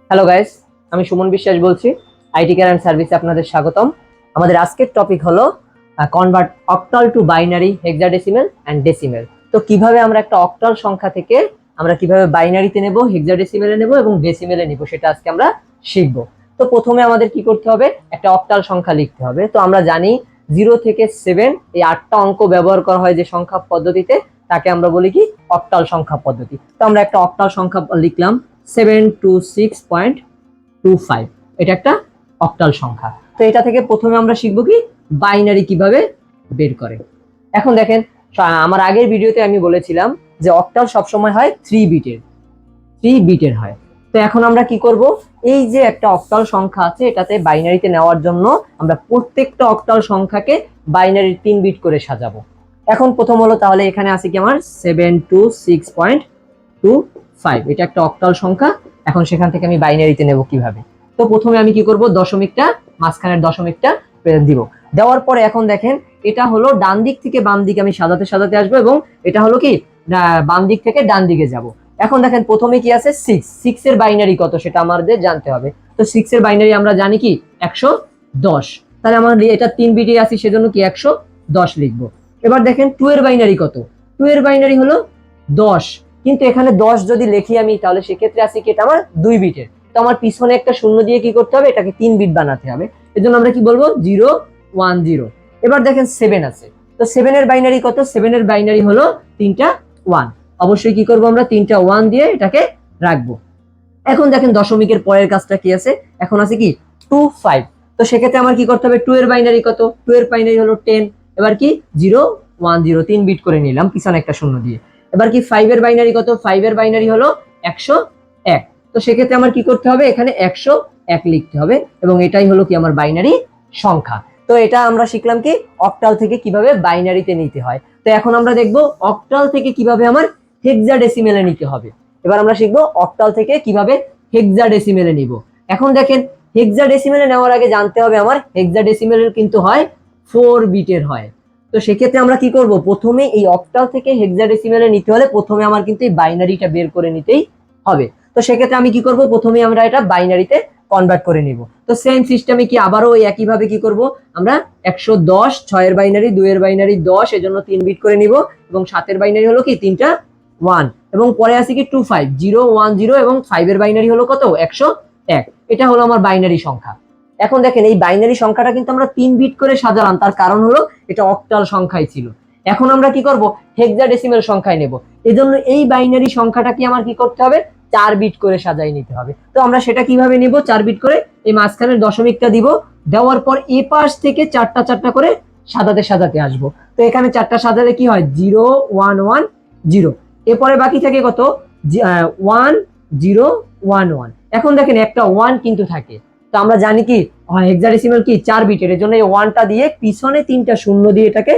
Hello guys, আমি সুমন বিশ্বাস বলছি। আইটি কেয়ার অ্যান্ড সার্ভিসে আপনাদের স্বাগতম। আমাদের আজকের টপিক হলো convert octal two binary, hexadecimal and decimal. তো কিভাবে আমরা একটা অক্টাল সংখ্যা থেকে আমরা কিভাবে বাইনারিতে নেব, হেক্সাডেসিমেলে নেব এবং ডেসিমেলে নেব সেটা আজকে আমরা শিখব। তো প্রথমে আমাদের কি করতে হবে, একটা অক্টাল সংখ্যা লিখতে হবে। তো আমরা জানি 0 থেকে 7 এই 8টা অঙ্ক ব্যবহার করা হয় যে সংখ্যা পদ্ধতিতে, তাকে আমরা বলি কি অক্টাল সংখ্যা পদ্ধতি। তো আমরা একটা অক্টাল সংখ্যা লিখলাম 726.25, এটা একটা অক্টাল সংখ্যা। তো এটা থেকে প্রথমে আমরা শিখবো কি বাইনারি কিভাবে বের করে। এখন দেখেন, আমার আগের ভিডিওতে আমি বলেছিলাম যে অক্টাল সবসময় হয় 3 বিটের হয়। তো এখন আমরা কি করব, এই যে একটা অক্টাল সংখ্যা আছে এটাতে বাইনারিতে নেওয়ার জন্য আমরা প্রত্যেকটা অক্টাল সংখ্যাকে বাইনারির 3 বিট করে সাজাবো। এখন প্রথম হলো, তাহলে এখানে আছে কি আমার 726.25, এটা একটা অক্টাল সংখ্যা। এখন সেখান থেকে আমি বাইনারিতে নেব কিভাবে। তো প্রথমে আমি কি করব, দশমিকটা মাঝখানের দশমিকটা দিব। দেওয়ার পরে এখন দেখেন এটা হলো ডান দিক থেকে বাম দিকে আমি সাজাতে সাজাতে আসবো এবং এটা হলো কি বাম দিক থেকে ডান দিকে যাব। এখন দেখেন প্রথমে কি আছে 6 এর বাইনারি কত সেটা আমাদের জানতে হবে। তো 6 এর বাইনারি আমরা জানি কি 110। তাহলে আমার এটা 3 বিটে আছে সেজন্য কি 110 লিখবো। এবার দেখেন 2 এর বাইনারি কত, 2 এর বাইনারি হলো 10, কিন্তু এখানে 10 যদি লিখি আমি তাহলে সেক্ষেত্রে আছে কি এটা আমার 2 বিটের। তো আমার পিছনে একটা শূন্য দিয়ে কি করতে হবে, এটাকে 3 বিট বানাতে হবে। এজন্য আমরা কি বলবো 0 1 0। এবার দেখেন 7 আছে, তো 7 এর বাইনারি কত, 7 এর বাইনারি হলো 3টা 1। অবশ্যই কি করব, আমরা 3টা 1 দিয়ে এটাকে রাখবো। এখন দেখেন দশমিকের পরের কাজটা কি আছে, এখন আছে কি 25। তো সেক্ষেত্রে আমার কি করতে হবে, 2 এর বাইনারি কত, 2 এর বাইনারি হলো 10। এবার কি 0 1 0, 3 বিট করে নিলাম পিছনে একটা শূন্য দিয়ে। এবার কি 5 এর বাইনারি কত, 5 এর বাইনারি হলো 101। তো সেক্ষেত্রে আমার কি করতে হবে, এখানে 101 লিখতে হবে এবং এটাই হলো কি আমার বাইনারি সংখ্যা। তো এটা আমরা শিখলাম কি অক্টাল থেকে কিভাবে বাইনারিতে নিতে হয়। তো এখন আমরা দেখব অক্টাল থেকে কিভাবে আমার হেক্সাডেসিমেলে নিতে হবে। এবার আমরা শিখবো অক্টাল থেকে কিভাবে হেক্সাডেসিমেলে নিব। এখন দেখেন হেক্সাডেসিমেলে নেওয়ার আগে জানতে হবে আমার হেক্সাডেসিমেলের কিন্তু হয় 4 বিটের হয়। তো সেক্ষেত্রে আমরা কি করব, প্রথমে এই অক্টাল থেকে হেক্সাডেসিমেলে নিতে হলে প্রথমে আমার কিন্তু এই বাইনারিটা বের করে নিতেই হবে। তো সেক্ষেত্রে আমি কি করব, প্রথমে আমরা এটা বাইনারিতে কনভার্ট করে নিব। তো সেম সিস্টেমে কি আবারও ওই একইভাবে কি করব, আমরা 110, 6 এর বাইনারি 2 এর বাইনারি 10, এজন্য 3 বিট করে নিব এবং 7 এর বাইনারি হলো কি 3টা 1 এবং পরে আছে কি 25 0 1 0 এবং 5 এর বাইনারি হলো কত 101। এটা হলো আমার বাইনারি সংখ্যা। এখন দেখেন এই বাইনারি সংখ্যাটা কিন্তু আমরা 3 বিট করে সাজালাম, তার কারণ হলো এটা অক্টাল সংখ্যাই ছিল। এখন আমরা কি করব, হেক্সাডেসিমেল সংখ্যায় নেব। এজন্য এই বাইনারি সংখ্যাটাকে আমার কি করতে হবে, 4 বিট করে সাজাই নিতে হবে। তো আমরা সেটা কিভাবে নিব, 4 বিট করে এই মাঝখানের দশমিকটা দিব, দেওয়ার পর এই পাশ থেকে 4টা 4টা করে সাজাতে সাজাতে আসবো। তো এখানে 4টা সাজালে কি হয় 0 1 1 0, এরপরে বাকি থাকে কত 1 0 1 1। এখন দেখেন একটা 1 কিন্তু থাকে। তো আমরা জানি কি হেক্সাডেসিমাল কি 4 বিটের, এর জন্য এই 1টা দিয়ে পিছনে 3টা শূন্য দিয়ে এটাকে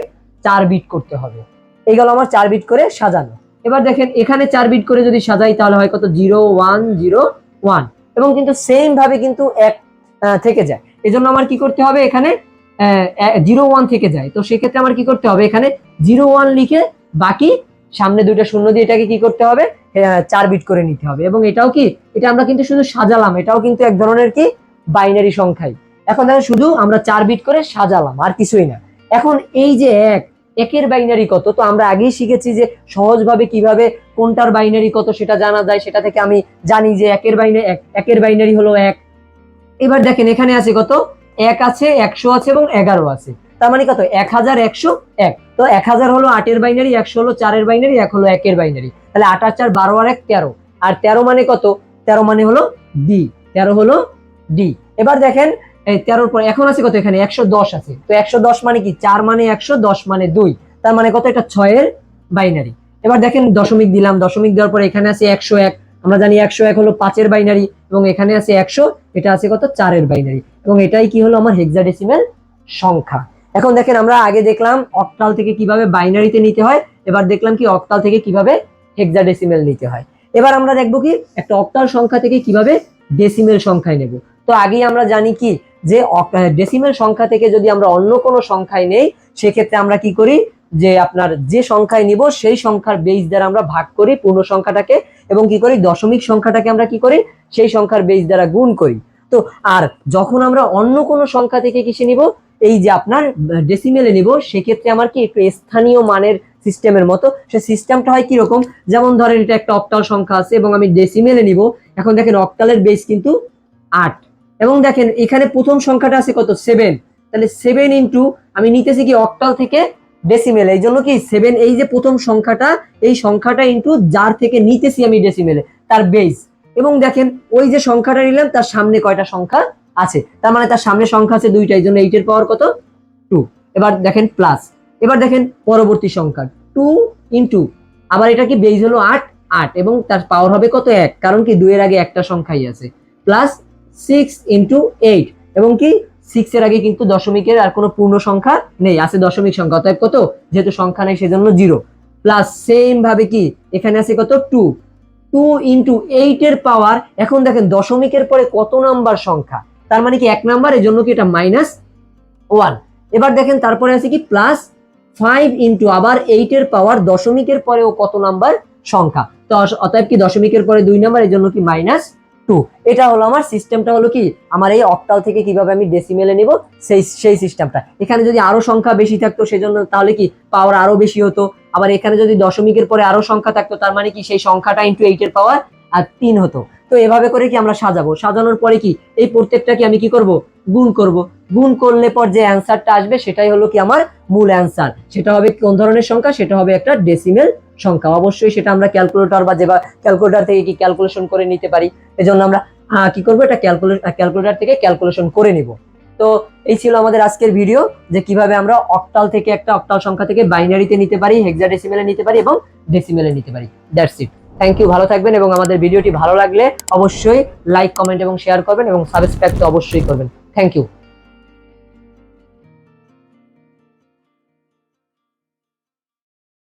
4 বিট করতে হবে। এই গেল আমার 4 বিট করে সাজানো। এবার দেখেন এখানে 4 বিট করে যদি সাজাই তাহলে হয় কত 0 1 0 1, এবং কিন্তু সেম ভাবে কিন্তু এক থেকে যায়। এজন্য আমার কি করতে হবে, এখানে 0 1 থেকে যায়। তো সেক্ষেত্রে আমার কি করতে হবে, এখানে 0 1 লিখে বাকি সামনে 2টা শূন্য দিয়ে এটাকে কি করতে হবে 4 বিট করে নিতে হবে। এবং এটাও কি, এটা আমরা কিন্তু শুধু সাজালাম, এটাও কিন্তু এক ধরনের কি বাইনারি সংখ্যাই। এখন দেখেন শুধু আমরা 4 বিট করে সাজালাম আর কিছুই না। এখন এই যে একের বাইনারি কত, তো আমরা আগেই শিখেছি যে সহজভাবে কিভাবে কোনটার বাইনারি কত সেটা জানা যায়। সেটা থেকে আমি জানি যে একের বাইনারি হলো 1। এবার দেখেন এখানে আছে কত 1 আছে 100 আছে এবং 11 আছে, তার মানে কত 1101। তো 1000 হলো 8 এর বাইনারি, 100 হলো 4 এর বাইনারি, 1 হলো 1 এর বাইনারি। তাহলে 8 আর 4 12 আর 1 13, আর 13 মানে কত, 13 মানে হলো ডি, 13 হলো ডি। এবার দেখেন এই 13 পর এখন আছে কত, এখানে 110 আছে। তো 110 মানে কি 4 মানে 100, 10 মানে 2, তার মানে কত এটা 6 এর বাইনারি। এবার দেখেন দশমিক দিলাম, দশমিক দেওয়ার পর এখানে আছে 101, আমরা জানি 101 হলো 5 এর বাইনারি এবং এখানে আছে 100, এটা আছে কত 4 এর বাইনারি, এবং এটাই কি হলো আমার হেক্সাডেসিমাল সংখ্যা। এখন দেখেন আমরা আগে দেখলাম অক্টাল থেকে কিভাবে বাইনারিতে নিতে হয়, এবার দেখলাম কি অক্টাল থেকে কিভাবে হেক্সাডেসিমাল নিতে হয়। এবার আমরা দেখবো কি একটা অক্টাল সংখ্যা থেকে কিভাবে ডেসিমেল সংখ্যায় নেব। তো আগেই আমরা জানি কি যে ডেসিমেল সংখ্যা থেকে যদি আমরা অন্য কোনো সংখ্যায় নেই সেক্ষেত্রে আমরা কি করি, যে আপনার যে সংখ্যায় নিব সেই সংখ্যার বেস দ্বারা আমরা ভাগ করি পূর্ণ সংখ্যাটাকে, এবং কি করি দশমিক সংখ্যাটাকে আমরা কি করি সেই সংখ্যার বেস দ্বারা গুণ করি। তো আর যখন আমরা অন্য কোনো সংখ্যা থেকে কিসে নিব, এই যে আপনার ডেসিমেলে নিব, সেক্ষেত্রে আমার কি একটু স্থানীয় মানের সিস্টেমের মতো, সে সিস্টেমটা হয় কিরকম, যেমন ধরেন এটা একটা অক্টাল সংখ্যা আছে এবং আমি ডেসিমেলে নিব। এখন দেখেন অক্টালের বেস কিন্তু 8, এবং দেখেন এখানে প্রথম সংখ্যাটা আছে কত 7, তাহলে 7 ইন্টু আমি নিতেছি কি অক্টাল থেকে ডেসিমেলে, এই জন্য কি 7, এই যে প্রথম সংখ্যাটা এই সংখ্যাটা ইন্টু যার থেকে নিতেছি আমি ডেসিমেলে তার বেস, এবং দেখেন ওই যে সংখ্যাটা নিলাম তার সামনে কয়টা সংখ্যা আছে, তার মানে তার সামনে সংখ্যা আছে 2টা, এই জন্য 8 এর পাওয়ার কত 2। এবার দেখেন প্লাস, এবার দেখেন পরবর্তী সংখ্যা 2 ইন্টু আবার এটা কি বেস হলো 8 8 এবং তার পাওয়ার হবে কত 1, কারণ কি 2 এর আগে একটা সংখ্যাই আছে, প্লাস 6 ইন্টু 8, এবং কি 6 এর আগে কিন্তু দশমিকের আর কোনো পূর্ণ সংখ্যা নেই, আছে দশমিক সংখ্যা, অতএব কত যেহেতু সংখ্যা নেই সেজন্য 0, প্লাস সেম ভাবে কি এখানে আছে কত 2 2 ইন্টু 8 এর পাওয়ার, এখন দেখেন দশমিকের পরে কত নাম্বার সংখ্যা, তার মানে কি 1 নাম্বার, এর জন্য কি এটা -1। এবার দেখেন তারপরে আছে কি প্লাস 5 ইন্টু আবার 8 এর পাওয়ার, দশমিকের পরেও কত নাম্বার সংখ্যা, তো অতএব কি দশমিকের পরে 2 নাম্বার, এর জন্য কি -2। এটা হলো আমার সিস্টেমটা, হলো কি আমার এই অক্টাল থেকে কিভাবে আমি ডেসিমেলে নিব সেই সিস্টেমটা। এখানে যদি আরো সংখ্যা বেশি থাকতো সেজন্য তাহলে কি পাওয়ার আরো বেশি হতো, আবার এখানে যদি দশমিকের পরে আরো সংখ্যা থাকতো তার মানে কি সেই সংখ্যাটা ইন্টু 8 এর পাওয়ার আর 3 হতো। তো এভাবে করে কি আমরা সাজাবো, সাজানোর পরে কি এই প্রত্যেকটাকে আমি কি করব গুণ করব, গুণ করলে পর যে অ্যান্সারটা আসবে সেটাই হলো কি আমার মূল অ্যান্সার। সেটা হবে কোন ধরনের সংখ্যা, সেটা হবে একটা ডেসিমেল সংখ্যা। অবশ্যই সেটা আমরা ক্যালকুলেটর বা ক্যালকুলেটর থেকে কি ক্যালকুলেশন করে নিতে পারি, এজন্য আমরা কি করব এটা ক্যালকুলেটর থেকে ক্যালকুলেশন করে নিব। তো এই ছিল আমাদের আজকের ভিডিও, যে কিভাবে আমরা অক্টাল থেকে একটা অক্টাল সংখ্যা থেকে বাইনারিতে নিতে পারি, হেক্সাডেসিমেলে নিতে পারি এবং ডেসিমেলে নিতে পারি। That's it. থ্যাংক ইউ, ভালো থাকবেন, এবং আমাদের ভিডিওটি ভালো লাগলে অবশ্যই লাইক কমেন্ট এবং শেয়ার করবেন, এবং সাবস্ক্রাইব তো অবশ্যই করবেন। Thank you.